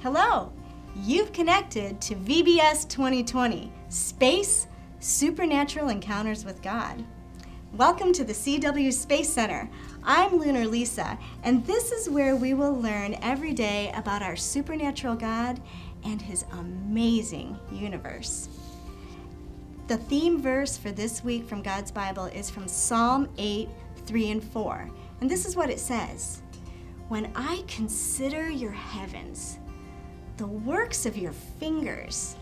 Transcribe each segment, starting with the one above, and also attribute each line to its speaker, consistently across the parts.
Speaker 1: Hello! You've connected to VBS 2020, Space Supernatural Encounters with God. Welcome to the CW Space Center. I'm Lunar Lisa, and this is where we will learn every day about our supernatural God and His amazing universe. The theme verse for this week from God's Bible is from Psalm 8, 3 and 4. And this is what it says: "When I consider your heavens, the works of your fingers,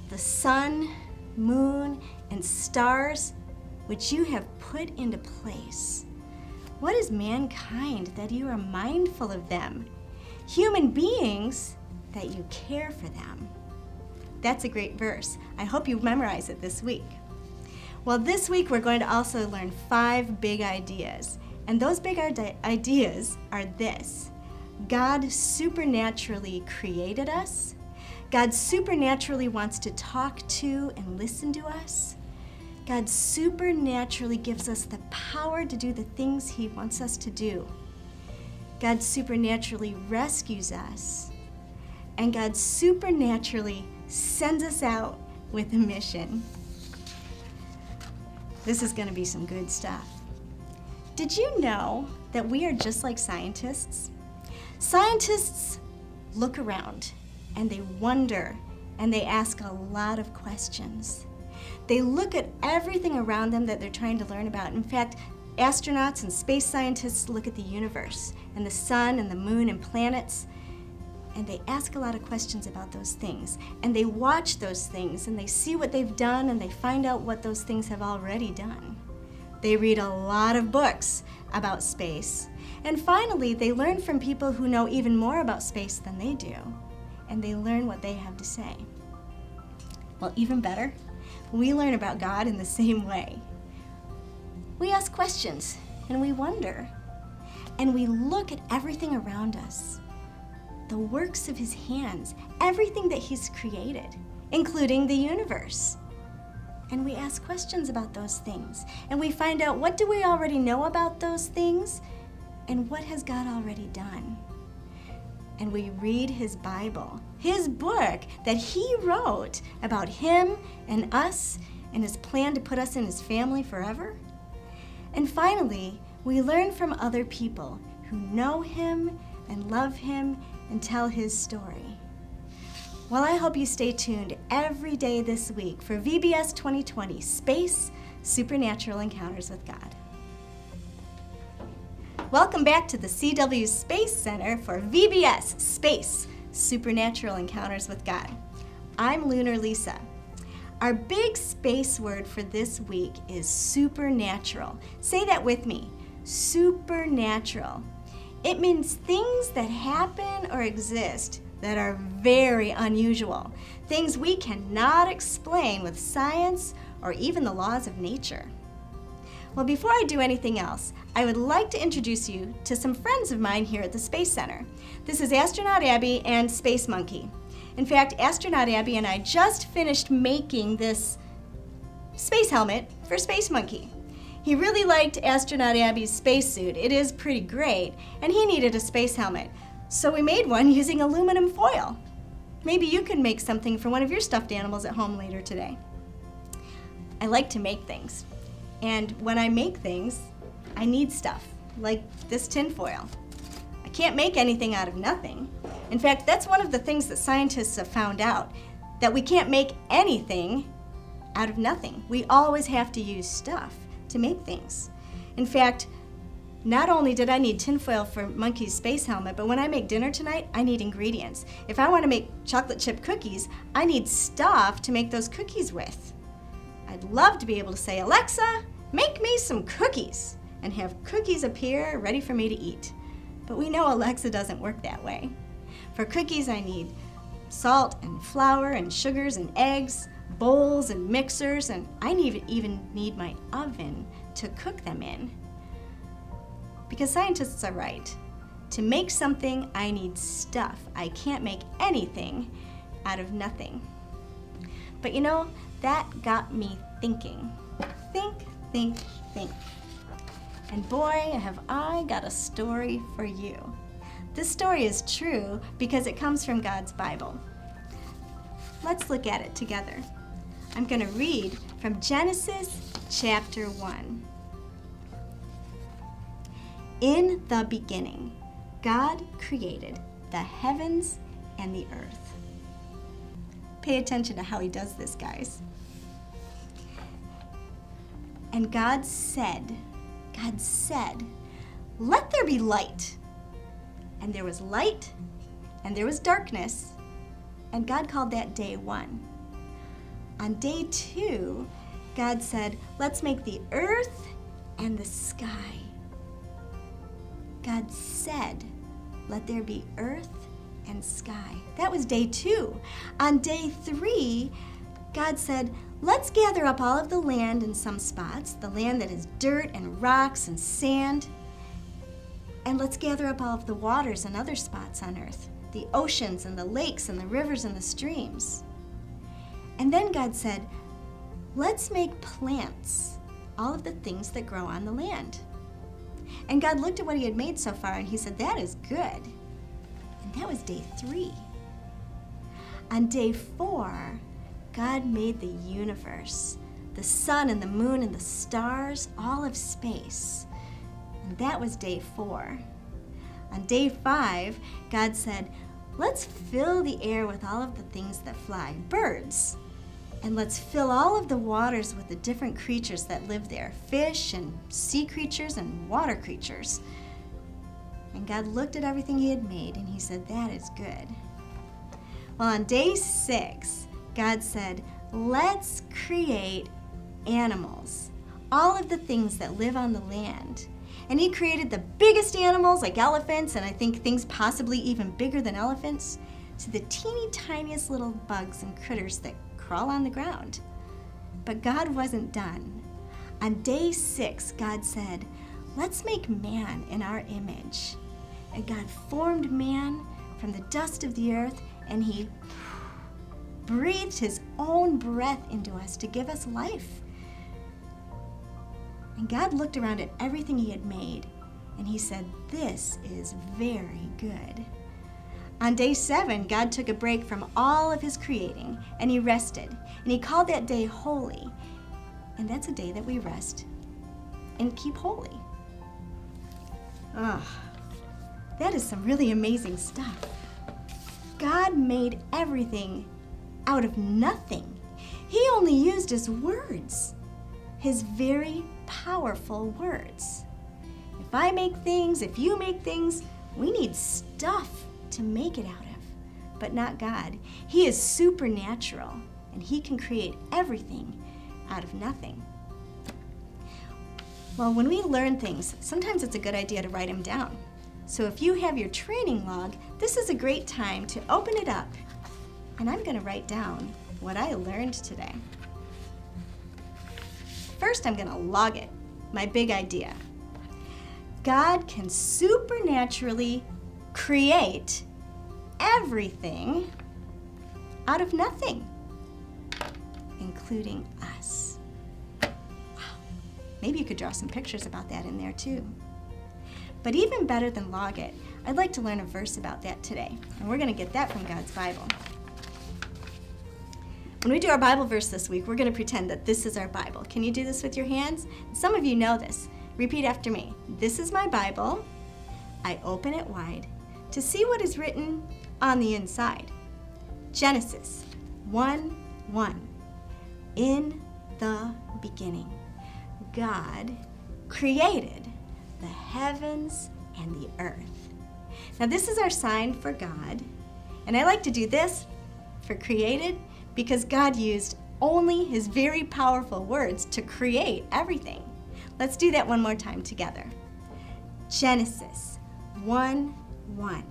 Speaker 1: the sun, moon, and stars, which you have put into place. What is mankind that you are mindful of them? Human beings that you care for them." That's a great verse. I hope you memorize it this week. Well, this week we're going to also learn 5 big ideas. And those big ideas are this: God supernaturally created us. God supernaturally wants to talk to and listen to us. God supernaturally gives us the power to do the things He wants us to do. God supernaturally rescues us. And God supernaturally sends us out with a mission. This is going to be some good stuff. Did you know that we are just like scientists? Scientists look around and they wonder and they ask a lot of questions. They look at everything around them that they're trying to learn about. In fact, astronauts and space scientists look at the universe and the sun and the moon and planets, and they ask a lot of questions about those things. And they watch those things and they see what they've done and they find out what those things have already done. They read a lot of books about space. And finally, they learn from people who know even more about space than they do. And they learn what they have to say. Well, even better, we learn about God in the same way. We ask questions and we wonder. And we look at everything around us, the works of His hands, everything that He's created, including the universe. And we ask questions about those things. And we find out, what do we already know about those things? And what has God already done? And we read His Bible, His book that He wrote about Him and us and His plan to put us in His family forever. And finally, we learn from other people who know Him and love Him and tell His story. Well, I hope you stay tuned every day this week for VBS 2020, Space Supernatural Encounters with God. Welcome back to the CW Space Center for VBS, Space Supernatural Encounters with God. I'm Lunar Lisa. Our big space word for this week is supernatural. Say that with me, supernatural. It means things that happen or exist that are very unusual, things we cannot explain with science or even the laws of nature. Well, before I do anything else, I would like to introduce you to some friends of mine here at the Space Center. This is Astronaut Abby and Space Monkey. In fact, Astronaut Abby and I just finished making this space helmet for Space Monkey. He really liked Astronaut Abby's spacesuit. It is pretty great, and he needed a space helmet. So we made one using aluminum foil. Maybe you can make something for one of your stuffed animals at home later today. I like to make things. And when I make things, I need stuff, like this tin foil. I can't make anything out of nothing. In fact, that's one of the things that scientists have found out, that we can't make anything out of nothing. We always have to use stuff to make things. In fact, not only did I need tinfoil for Monkey's space helmet, but when I make dinner tonight, I need ingredients. If I want to make chocolate chip cookies, I need stuff to make those cookies with. I'd love to be able to say, "Alexa, make me some cookies," and have cookies appear ready for me to eat. But we know Alexa doesn't work that way. For cookies, I need salt and flour and sugars and eggs, bowls and mixers, and I even need my oven to cook them in. Because scientists are right. To make something, I need stuff. I can't make anything out of nothing. But you know, that got me thinking. Think. And boy, have I got a story for you. This story is true because it comes from God's Bible. Let's look at it together. I'm going to read from Genesis chapter 1. In the beginning, God created the heavens and the earth. Pay attention to how he does this, guys. And God said, let there be light. And there was light, and there was darkness, and God called that day 1. On day 2, God said, let's make the earth and the sky. God said, let there be earth and sky. That was day 2. On day 3, God said, let's gather up all of the land in some spots, the land that is dirt and rocks and sand, and let's gather up all of the waters in other spots on earth, the oceans and the lakes and the rivers and the streams. And then God said, let's make plants, all of the things that grow on the land. And God looked at what he had made so far and he said, that is good. And that was day 3. On day 4, God made the universe, the sun and the moon and the stars, all of space. And that was day 4. On day 5, God said, let's fill the air with all of the things that fly, birds. And let's fill all of the waters with the different creatures that live there, fish and sea creatures and water creatures. And God looked at everything he had made and he said, that is good. Well, on day 6, God said, let's create animals, all of the things that live on the land. And he created the biggest animals like elephants, and I think things possibly even bigger than elephants, to the teeny tiniest little bugs and critters that crawl on the ground. But God wasn't done. On day 6, God said, let's make man in our image. And God formed man from the dust of the earth, and he breathed his own breath into us to give us life. And God looked around at everything he had made, and he said, this is very good. On day 7, God took a break from all of his creating, and he rested. And he called that day holy. And that's a day that we rest and keep holy. That is some really amazing stuff. God made everything out of nothing. He only used his words, his very powerful words. If I make things, if you make things, we need stuff to make it out of, but not God. He is supernatural, and he can create everything out of nothing. Well, when we learn things, sometimes it's a good idea to write them down. So if you have your training log, this is a great time to open it up, and I'm going to write down what I learned today. First, I'm going to log it, my big idea. God can supernaturally create everything out of nothing, including us. Wow. Maybe you could draw some pictures about that in there too. But even better than log it, I'd like to learn a verse about that today, and we're going to get that from God's Bible. When we do our Bible verse this week, we're going to pretend that this is our Bible. Can you do this with your hands? Some of you know this. Repeat after me. This is my Bible. I open it wide to see what is written on the inside. Genesis 1:1. In the beginning, God created the heavens and the earth. Now this is our sign for God, and I like to do this for created because God used only his very powerful words to create everything. Let's do that one more time together. Genesis 1:1.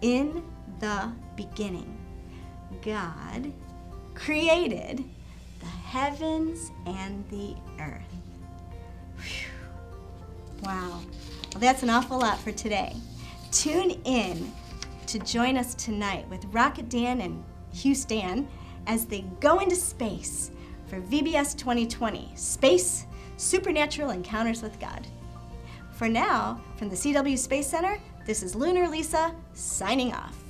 Speaker 1: In the beginning, God created the heavens and the earth. Whew. Wow. Well, that's an awful lot for today. Tune in to join us tonight with Rocket Dan and Hugh Stan as they go into space for VBS 2020, Space, Supernatural Encounters with God. For now, from the CW Space Center, This is Lunar Lisa signing off.